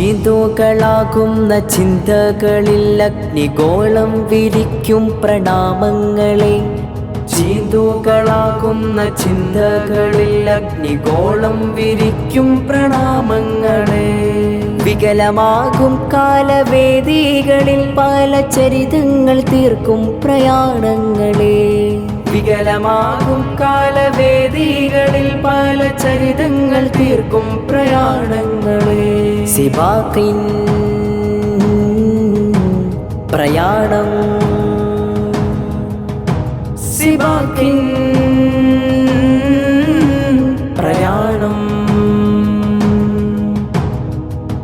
ചീന്തോകളാകുന്ന ചിന്തകളിൽ അഗ്നിഗോളം വിരിക്കും പ്രണാമങ്ങളെ. ചീന്തോകളാകുന്ന ചിന്തകളിൽ അഗ്നിഗോളം വിരിക്കും പ്രണാമങ്ങളെ. വികലമാകും കാലവേദികളിൽ പല ചരിതങ്ങൾ തീർക്കും പ്രയാണങ്ങളെ. വികലമാകും കാലവേദികളിൽ പല ചരിതങ്ങൾ തീർക്കും പ്രയാണങ്ങളെ. സിബാക്കിൻ പ്രയാണം, സിബാക്കിൻ പ്രയാണം.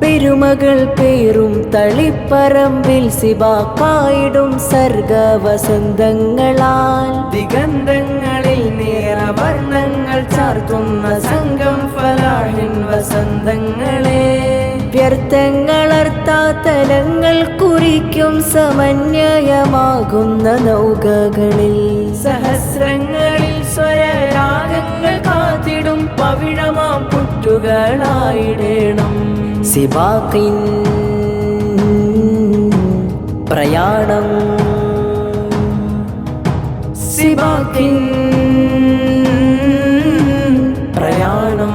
പെരുമകൾ പേരും തളിപ്പറമ്പിൽ സിബാക്കായിടും സർഗവസന്തങ്ങളാൽ ദിഗന്ധങ്ങളിൽ നേരവർണ്ണങ്ങൾ ചാർത്തുന്ന സംഘം ഫലാഹിൻ വസന്തങ്ങളെ. വ്യർത്ഥങ്ങളർത്താതലങ്ങൾ കുറിക്കും സമന്വയമാകുന്ന നൗകകളിൽ സഹസ്രങ്ങളിൽ സ്വരരാഗങ്ങൾ കാത്തിടും പവിഴമാം പുറ്റുകളായിടേണം. സിബാക്കിൻ പ്രയാണം, സിബാക്കിൻ പ്രയാണം.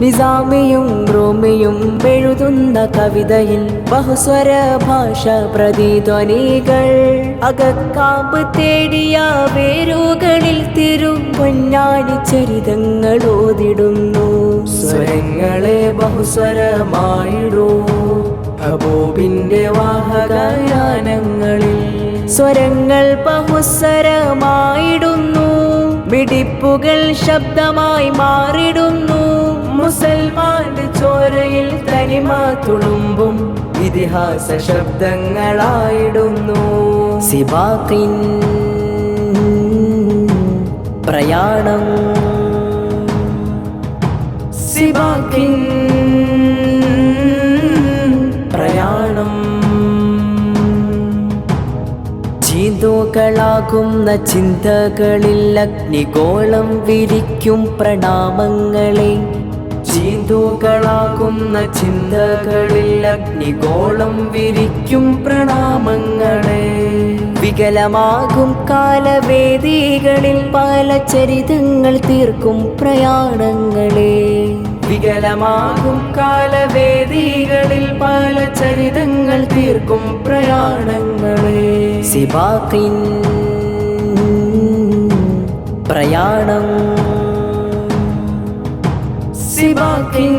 നിസാമിയും റൂമിയും എഴുതുന്ന കവിതയിൽ ബഹുസ്വര ഭാഷ പ്രതിധ്വനികൾ അകക്കാമ്പ് തേടിയ വേരുകളിൽ തിരുപൊന്നാനി ചരിതങ്ങൾ ഓതിടുന്നു. സ്വരങ്ങളെ ബഹുസ്വരമായിടൂ ഹബൂബിന്റെ വാഹകയാനങ്ങളിൽ. സ്വരങ്ങൾ ബഹുസ്വരമായിടുന്നു, മിടിപ്പുകൾ ശബ്ദമായി മാറിടുന്നു. മുസൽമാന്റെ ചോരയിൽ തനിമ തുളുമ്പും ഇതിഹാസ ശബ്ദങ്ങളായിടുന്നു. സിബാക്കിൻ പ്രയാണം, സിബാക്കിൻ പ്രയാണം. ചീന്തോകളാകുന്ന ചിന്തകളിൽ അഗ്നിഗോളം വിരിക്കും പ്രണാമങ്ങളെ. ചീന്തോകളാകുന്ന ചിന്തകളിൽ അഗ്നിഗോളം വിരിക്കും പ്രണാമങ്ങളെ. വികലമാകും കാലവേദികളിൽ പല ചരിതങ്ങൾ തീർക്കും പ്രയാണങ്ങളെ. വികലമാകും കാലവേദികളിൽ പല ചരിതങ്ങൾ തീർക്കും പ്രയാണങ്ങളെ. സിബാക്കിൻ പ്രയാണം, സിബാക്കിൻ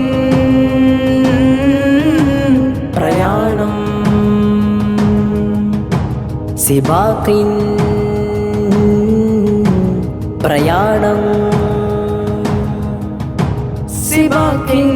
പ്രയാണം, സിബാക്കിൻ പ്രയാണം, സിബാക്കിൻ